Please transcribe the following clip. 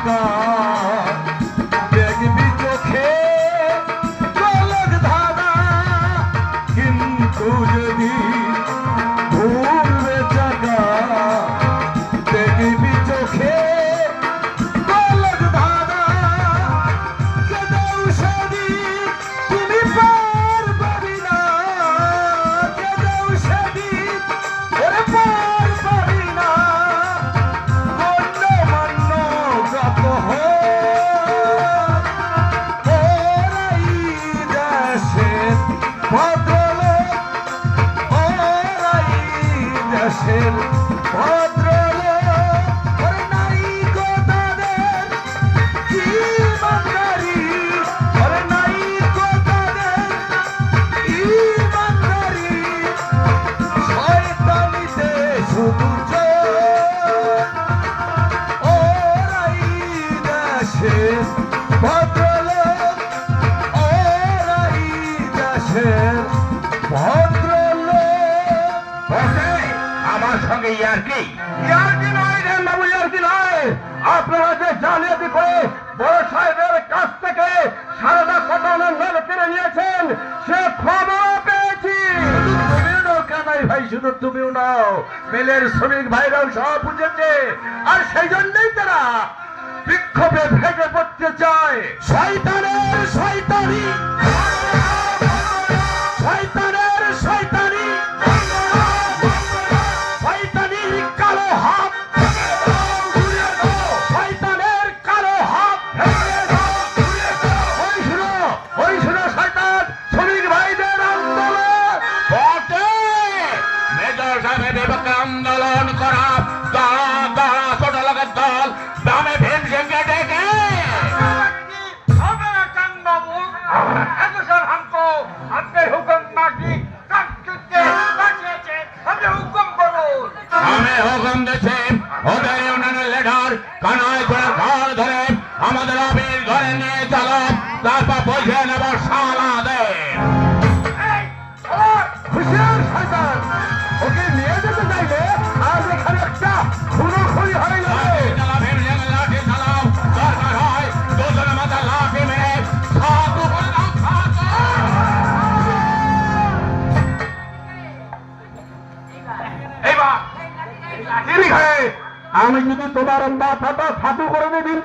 চাকা দেখবি চোখে চলক ধারা কিন্তু যদি ঘুরবে চাকা দেখবি চোখে চলক ধারা কেদাও সেদিন তুমি পার পাবি না কেদাও সেদিন ওরে পার পাবি না গণ্য মান্য যত ওরাই দেশের ভদ্রলোক ওরাই দেশের ভদ্রলোক ওরে নাই গো তাদের ইমানদারি ওরে নাই গো তাদের ইমানদারি শয়তানিতে শুধু চোখ ওরাই দেশের ভদ্রলোক ওরাই দেশের ভদ্রলোক আমার সঙ্গে ইয়ার্কি নয় রে বাবু, ইয়ার্কি নয়। আপনারা যে জালিয়াতি করে বড় সাহেবের কাছ থেকে সারদা কটনের মেল কিনে নিয়েছেন সে খবর পেয়েছি। তুমিও নাও কানাই ভাই, শুধু তুমিও নাও, মেলের শ্রমিক ভাইরাও সব বুঝেছে। আর সেই জন্যই তারা বিক্ষোভে ভেঙে পড়তে চায়। শয়তানের শয়তানি শয়তানের শয়তানি শয়তানির কালো হাত শয়তানের কালো হাত ওই শুনো শয়তান শ্রমিক ভাইদের আন্দোলন বটে। মেজর সাহেবের বিপক্ষে আন্দোলন করা ছোট লোকের দল দামে ভেন সঙ্গে ডেকে হুকুম দিচ্ছে ওদের ইউনিয়নের লিডার কানাই করে ঘর ধরে আমাদের অফিস ঘরে নিয়ে চলো, তারপর পয়সা নেব সালা দে। হুশিয়ার শয়তান, ওকে নিয়ে যেতে চাইলে আজ এখানে একটা খুনোখুনি হয়ে যাবে। লাঠি চালাও, দরকার হয় দুজনের মাথায় লাঠি মেরে ছাতু করে দাও ছাতু। এইবার আমি যদি তোমার মাথাটা ছাতু করে দিই